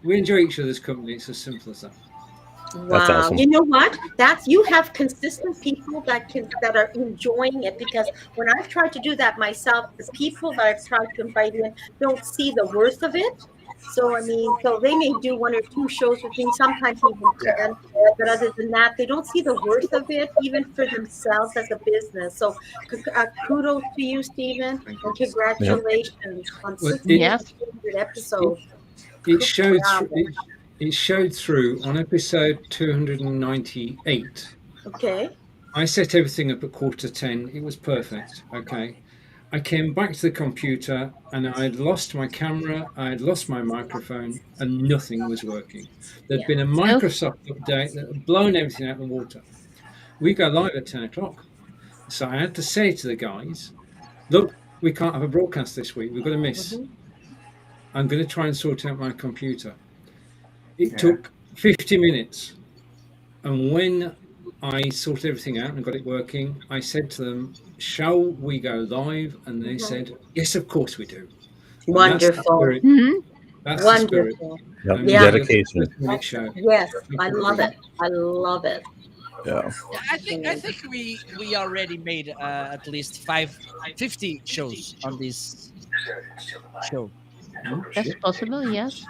we enjoy each other's company. It's as simple as that. That's Wow. awesome. You know what? That's you have consistent people that are enjoying it because when I've tried to do that myself, the people that I've tried to invite in don't see the worth of it. So I mean, so they may do one or two shows with me, sometimes even 10. But other than that, they don't see the worth of it, even for themselves as a business. So kudos to you, Stephen, Thank and you. Yeah. congratulations on Well, yes. 1,600 episodes. it Good showed job. it showed through on episode 298. Okay. I set everything up at 9:45. It was perfect. Okay. I came back to the computer and I'd lost my camera, I'd lost my microphone, and nothing was working. There'd Yeah. been a Oh. Microsoft update that had blown everything out of the water. We go live at 10 o'clock. So I had to say to the guys, look, we can't have a broadcast this week. We've got a miss. Mhm. I'm going to try and sort out my computer. It Yeah. took 50 minutes. And when I sorted everything out and got it working, I said to them, shall we go live? And they Mhm. said, yes, of course we do. And that's the Wonderful. spirit. Hmm. That's the spirit. Wonderful. Yep. And Yeah. Dedication. that's what it shows. Yes, I love it. I love it. Yeah. Yeah, I think we already made at least 50 shows on this show. That's possible, yes.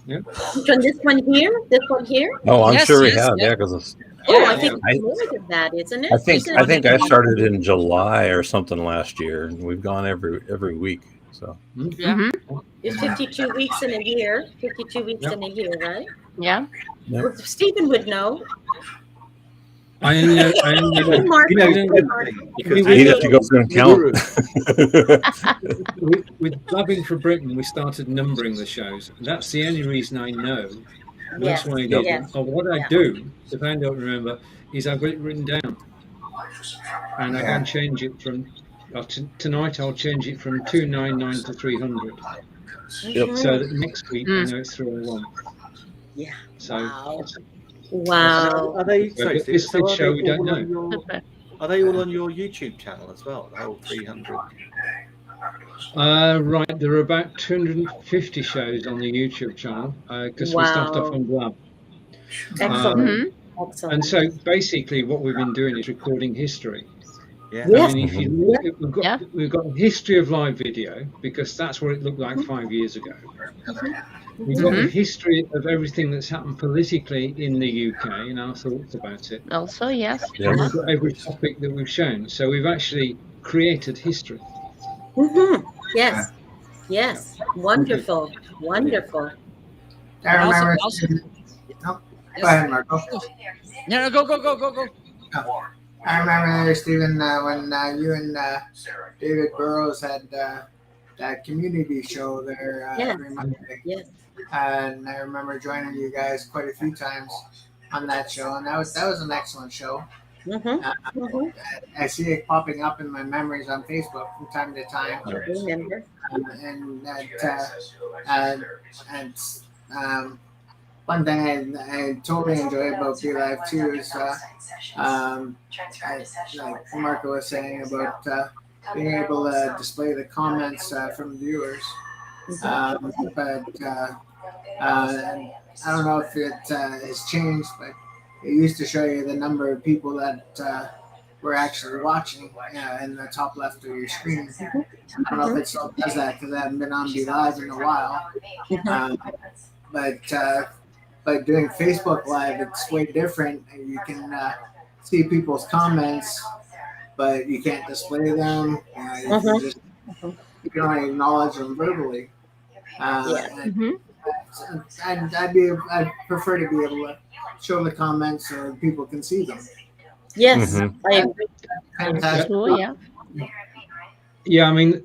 Yeah. From this one here, this one here. Oh, I'm Yes, sure we yes, have. yeah. Yeah, because Oh, I Yeah, think I- it's more than that, isn't it? I think Isn't I it think I 50? started in July or something last year, and we've gone every week. So yeah. Mm-hmm. It's 52 weeks in a year. 52 weeks Yep. in a year, right? Yeah. Yep. Well, Stephen would know. I only know. I only You know. know, Mark, you know, I it's know a good thing because we- he'd have to go through and count. with Blabbing for Britain, we started numbering the shows. That's the only reason I know. And Yes, that's why I did. yes. But what I Yeah. do, if I don't remember, is I've got it written down. And I can change it from, tonight I'll change it from 299 to 300. Yep. So that next week I Mm. know it's 301. Yeah. So Wow. Wow. are they? But Sorry, this Steve, so big are show they we don't all on know. your? Super. Are they all on your YouTube channel as well? The whole 300. Right, there are about 250 shows on the YouTube channel because we started off Wow. on Blab. Excellent. Mm-hmm. Excellent. And so basically what we've been doing is recording history. Yeah. I Yes. mean, if you look, Yeah. we've got a history of live video because that's what it looked like 5 years ago. We've got a history of everything that's happened politically in the UK and our thoughts about it. Also, yes. Yeah. And we've got every topic that we've shown. So we've actually created history. Mm-hmm. Yes. Yes. Wonderful. Wonderful. I Also- remember. also- Go ahead, Marco. No, go. I remember there, Stephen, when you and David Burrows had that community show there Yes. every Monday. Yes. And I remember joining you guys quite a few times on that show, and that was an excellent show. Mm-hmm. Mm-hmm. I see it popping up in my memories on Facebook from time to time, I remember. and one thing I totally enjoy about Belive too is like Marco was saying about being able to display the comments from viewers. But I don't know if it has changed, but it used to show you the number of people that were actually watching in the top left of your screen. I don't know if it still does that because I haven't been on Belive in a while. But doing Facebook Live, it's way different. And you can see people's comments, but you can't display them. You can just you can only acknowledge them verbally. And I'd prefer to be able to show the comments so people can see them. Yes. Mhm. I agree. Fantastic. Sure, yeah. Yeah, I mean,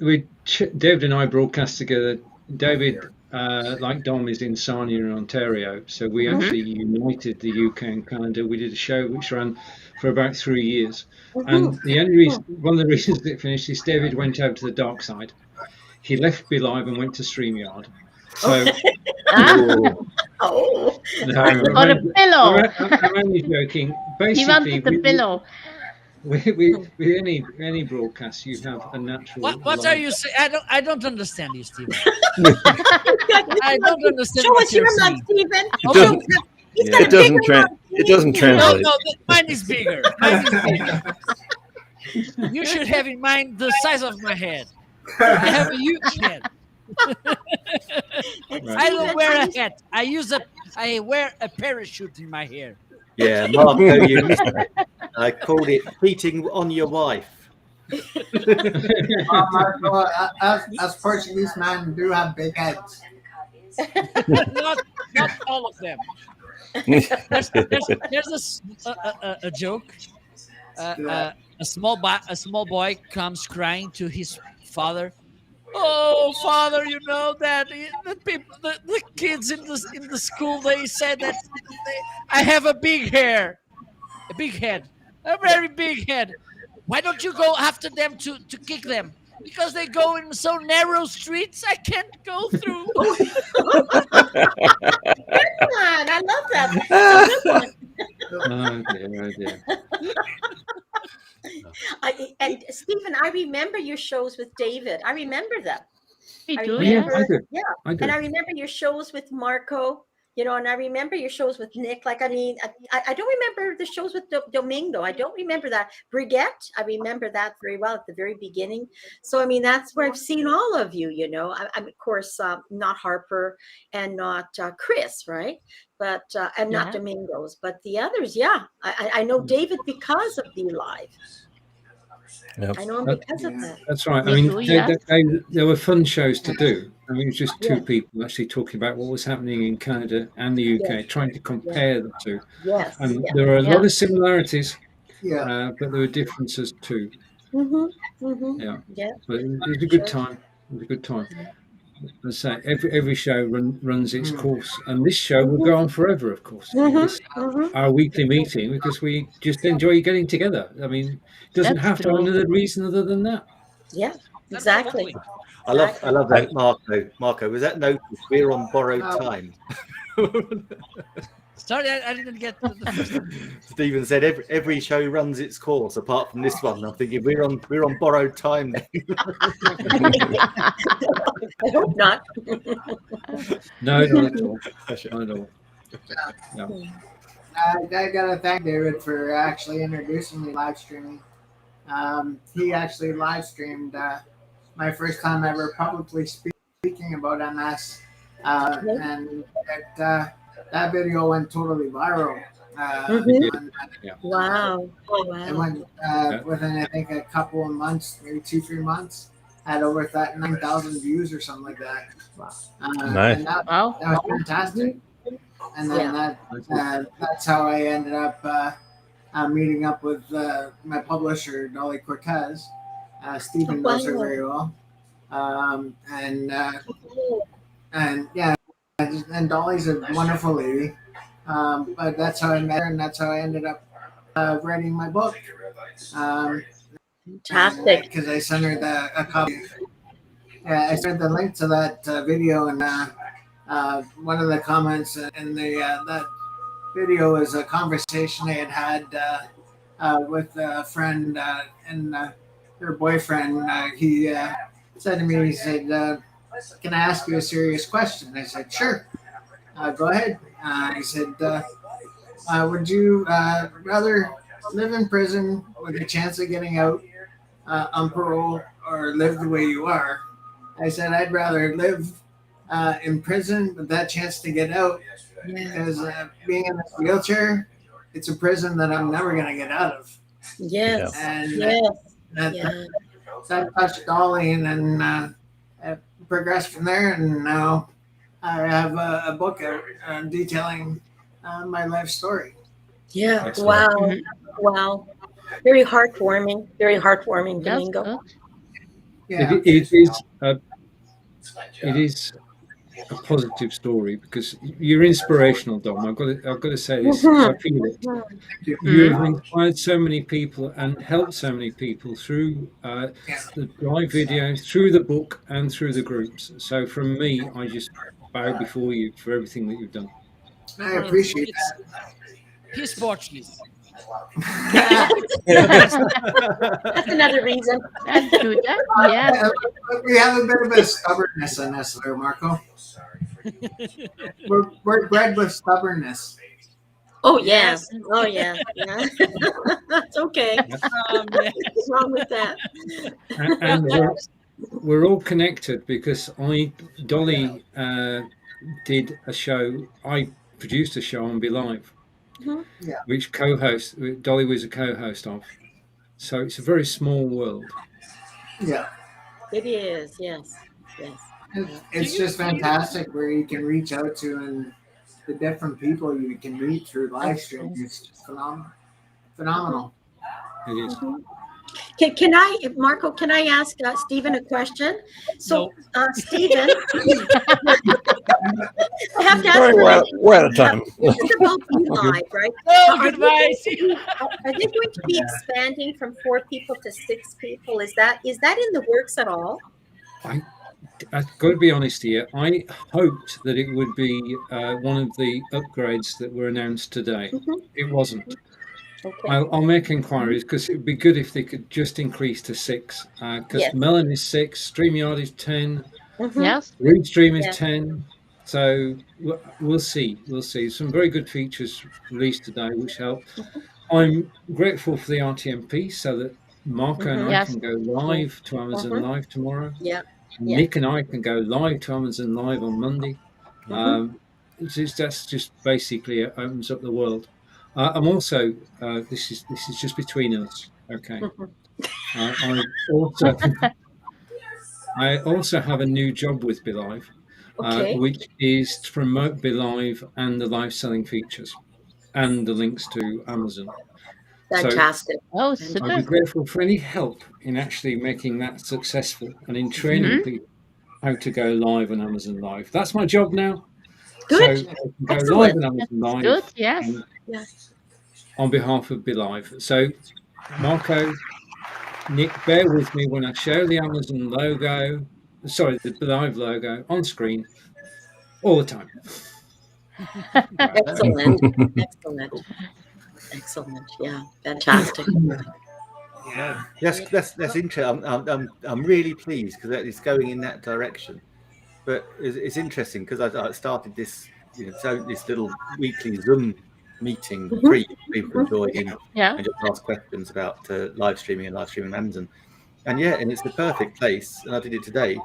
David and I broadcast together. David, like Dom, is in Sarnia in Ontario, so we actually united the UK and Canada. We did a show which ran for about 3 years, and the only reason, one of the reasons it finished is David went out to the dark side. He left Belive and went to StreamYard. So Oh. no, For a pillow. I'm only joking. He Basically, wanted the pillow. with any broadcast, you have a natural. What are light. you saying? I don't understand you, Stephen. I don't understand Show what us your you're mug, saying. Stephen. It doesn't. He's got a It doesn't. bigger mug. It doesn't No, translate. no, mine is bigger. Mine is bigger. You should have in mind the size of my head. I have a huge head. I don't wear a hat. I wear a parachute in my hair. Yeah, Marco, you missed it. I called it cheating on your wife. Marco, us Portuguese men do have big heads. not all of them. There's a joke. A small boy comes crying to his father. Oh, father, you know that the kids in the school, they said that I have a big head, a very big head. Why don't you go after them to kick them? Because they go in so narrow streets, I can't go through. Come on, I love that. That's a good one. Oh dear. And Stephen, I remember your shows with David. I remember them. We I do, Oh, yeah, yes. I remember, do. yeah, I and do. I remember your shows with Marco, and I remember your shows with Nick. Like, I mean, I don't remember the shows with Domingo. I don't remember that. Brigitte, I remember that very well at the very beginning. So, I mean, that's where I've seen all of you, I'm, of course, not Harper and not Chris, right? But, and not Yeah. Domingos, but the others, yeah. I know David because of Be Live. Yep. I know him That, because of Yeah. that. that's right. I Me mean, too, yes. there were fun shows to do. I mean, it was just two Yeah, people actually talking about what was happening in Canada and the yes, UK, trying to yeah, compare the two. yes, And yeah. there are a Yeah. lot of similarities, Yeah. but there were differences too. Mm-hmm, mm-hmm. Yeah, Yeah, but it was a good sure. time. It was a good time. As I say, every show runs its Mm. course, and this show will Mm-hmm, go on forever, of course. I mean, mm-hmm, this mm-hmm. our weekly meeting because we just enjoy getting together. I mean, it doesn't That's have to have true. another reason other than that. Yeah, exactly. Absolutely. I Exactly. love I, that, Marco. Marco, was that noticed? We're on borrowed Uh, time. Sorry, I didn't get the first. Stephen said every show runs its course apart from this one. I'm thinking we're on borrowed time then. I hope not. No, not at all. Not at all. Yeah. I gotta thank David for actually introducing me live streaming. He actually live streamed my first time ever publicly speaking about MS, and that video went totally viral. It Mhm. did. And Yeah. Wow. it Wow. went Yeah. within, I think, a couple of months, maybe 2-3 months, had over that 9,000 views or something like that. Nice. And that Wow. was fantastic. And then Yeah. that's how I ended up meeting up with my publisher, Dolly Cortez. Stephen knows her Wow. very well. And yeah, and Dolly's a wonderful lady. But that's how I met her, and that's how I ended up writing my book. Um, Fantastic. because I sent her a copy. Yeah, I sent the link to that video, and one of the comments in the that video is a conversation I had with a friend and her boyfriend. He said to me, he said, "Can I ask you a serious question?" I said, "Sure, go ahead." He said, "Would you rather live in prison with a chance of getting out on parole, or live the way you are?" I said, "I'd rather live in prison with that chance to get out, Yeah. because being in this wheelchair, it's a prison that I'm never going to get out of." Yes. And Yes. that, Yeah. that touched Dolly, and then progressed from there. And now I have a book out detailing my life story. Yeah. Excellent. Wow. Mhm. Wow. Very heartwarming. Very heartwarming, That's Domingo. good. Yeah. It is a positive story because you're inspirational, Dom. I've got to say this because I feel it. Thank you. You have Mhm. inspired so many people and helped so many people through Yeah. the live video, through the book, and through the groups. So from me, I just bow before you for everything that you've done. I appreciate It's he's Portuguese. Yeah. That's another reason. That's good. Huh? Yes. that. We have a bit of a stubbornness in us there, Marco. We're bred with stubbornness. Oh yeah. Oh yeah. Yeah. That's okay. Yeah. What's wrong with that? And we're all connected because Dolly did a show. I produced a show on Belive, Mhm. which Dolly was a co-host of. So it's a very small world. Yeah. It is. Yes. Yes. It's just fantastic where you can reach out to, and the different people you can meet through live streaming. It's just phenomenal. Phenomenal. It is. Can I, Marco? Can I ask Stephen a question? So, Stephen, I have to ask Sorry, you. we're out of time. This is about Be Live, right? Oh, Are goodbye. are they going to be expanding from 4 people to 6 people? Is that in the works at all? I've got to be honest here. I hoped that it would be one of the upgrades that were announced today. Mhm. It wasn't. Okay. I'll make inquiries because it would be good if they could just increase to 6. Because Yes. Melon is 6, StreamYard is 10, Mhm. Yes. Read stream is Yeah. 10. So we'll see. We'll see. Some very good features released today, which help. I'm grateful for the RTMP so that Marco and Mhm. I Yes. can go live to Amazon Mhm. Live tomorrow. Yeah. And Yeah. Nick and I can go live to Amazon Live on Monday. Mhm. That's just basically it opens up the world. I'm also this is just between us. Okay. Mhm. I also I also have a new job with Belive, Okay. which is to promote Belive and the live selling features and the links to Amazon. So Fantastic. Oh, I'd be super. grateful for any help in actually making that successful and in training Hmm. people how to go live on Amazon Live. That's my job now. So Good. I can go live Excellent. on Amazon That's good. Live Yes. and Yeah. on behalf of Belive. So Marco, Nick, bear with me when I show the Amazon logo, sorry, the Belive logo on screen all the time. Right. Excellent. Excellent. Excellent. Yeah. Fantastic. Yeah, that's interesting. I'm really pleased because it's going in that direction. But it's interesting because I started this, so this little weekly Zoom meeting Mhm. free. People can join in Yeah. and just ask questions about live streaming and live streaming on Amazon. And yeah, and it's the perfect place. And I did it today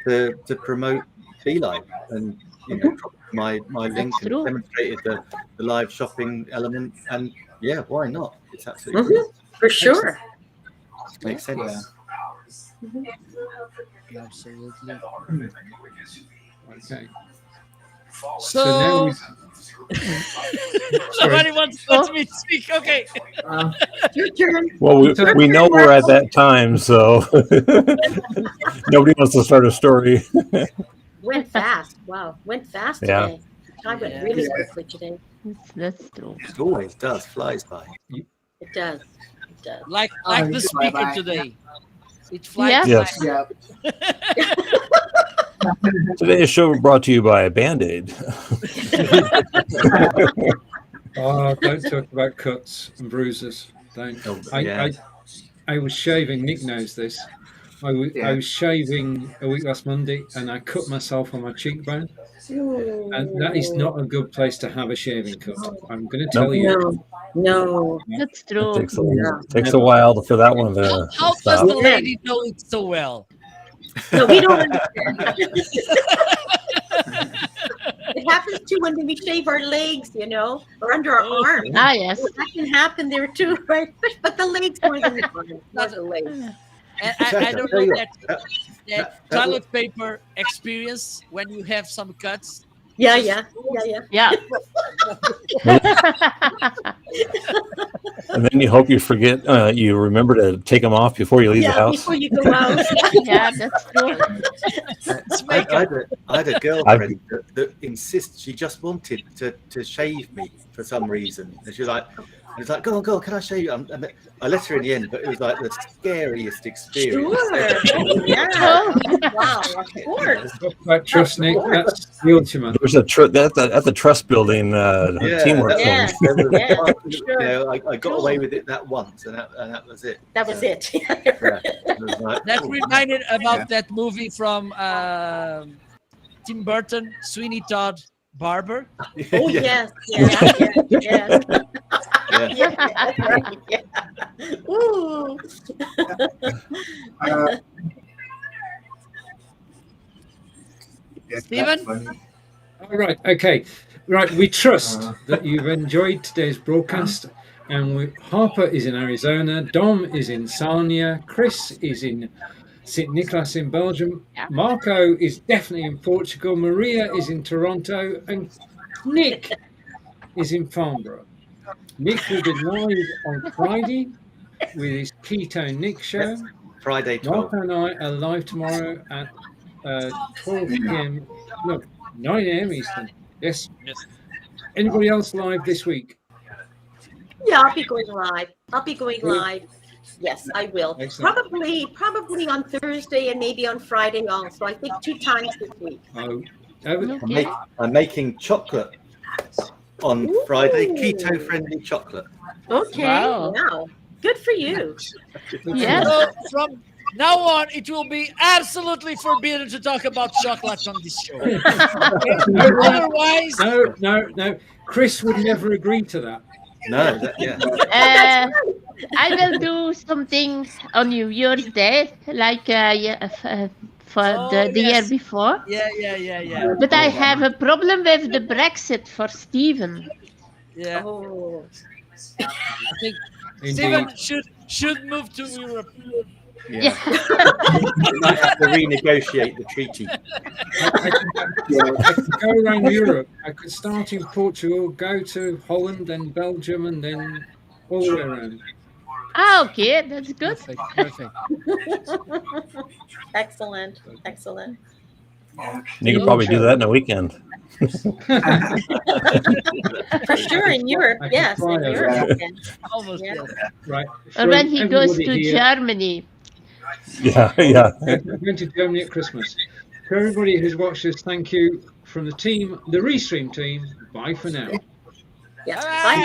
to promote BeLive and drop my link That's and true. demonstrated the live shopping element. And yeah, why not? It's absolutely Mhm. brilliant. For Excellent. sure. Makes sense. Absolutely. Okay. So now So we somebody wants me to speak. Okay. Your turn. Well, we know we're at that time, so nobody wants to start a story. Went fast. Wow. Went fast Yeah. today. Time went Yeah. really quickly today. That's true. It always does, flies by. It does. It does. Like Oh, the just speaker bye-bye. today. It flies Yes. by. Yeah. Today's show brought to you by Band-Aid. oh, don't talk about cuts and bruises. Don't. Oh, I, yeah. I was shaving. Nick knows this. I Yeah. was shaving a week last Monday, and I cut myself on my cheekbone, and that is not a good place to have a shaving cut. I'm going to tell Nope. you. No. That's It true. takes a while for that one How to does stop. the lady know it so well? No, we don't understand. It happens too when we shave our legs, or under our arms. Ah, yes. That can happen there too, right? But the legs more than the arms, not the legs. And Exactly, I don't I'll tell know you that that toilet paper experience when you have some cuts. Yeah, Just- yeah, yeah, Yeah. And then you hope you forget, you remember to take them off before you leave the yeah. house. Before you go out. Yeah, that's true. I had a girlfriend that insists she just wanted to shave me for some reason. And she's like, go on, can I shave you? And I let her in the end, but it was like the scariest experience. Sure. Yeah. Oh. Wow. Of course. Talk about trust, Nick. That's the ultimate. There's that's a trust building teamwork Yeah. thing. There was- Yeah, you know, I got away with it that once, and that was it. That was it. Yeah, it was like, That oh, reminded about that movie from Tim Burton, Sweeney Todd Barber. Oh yeah, yes, yes. yeah. Yeah, that's right. Yeah. Ooh. Uh, Stephen? All right. Okay. Right. We trust that you've enjoyed today's broadcast. And Harper is in Arizona. Dom is in Sarnia. Chris is in St. Nicholas in Belgium. Yeah. Marco is definitely in Portugal. Maria is in Toronto. And Nick is in Farnborough. Nick will be live on Friday with his Keto Nick show. Friday 12. Marco and I are live tomorrow at 12 p.m. No, 9 a.m. Eastern. Yes. Anybody else live this week? Yeah, I'll be going live. Yes, I will. Excellent. Probably on Thursday and maybe on Friday also. I think 2 times this week. Oh, Okay. I'm making chocolate on Ooh. Friday, keto-friendly chocolate. Okay. Wow. Wow. Good for you. Yes. So now on, it will be absolutely forbidden to talk about chocolate on this show. Okay? Otherwise, No. Chris would never agree to that. No, yeah. Uh, I will do something on New Year's Day, like for Oh, the year yes. before. Yeah. But I have a problem with the Brexit for Stephen. Yeah. Oh, I think Indeed. Stephen should move to Europe. Yeah. We might have to renegotiate the treaty. I could go around Europe. I could start in Portugal, go to Holland, then Belgium, and then all the way around. Ah, okay, that's good. Perfect. excellent. You could probably do that in a weekend. For sure in Europe, I can yes. try In it. Europe, yeah. Almost. Yeah. Yes. Right. Or when For he goes everybody to here- Germany. Yeah. I'm going to Germany at Christmas. For everybody who's watched this, thank you from the team, the Restream team. Bye for now. Yeah. Bye. Bye.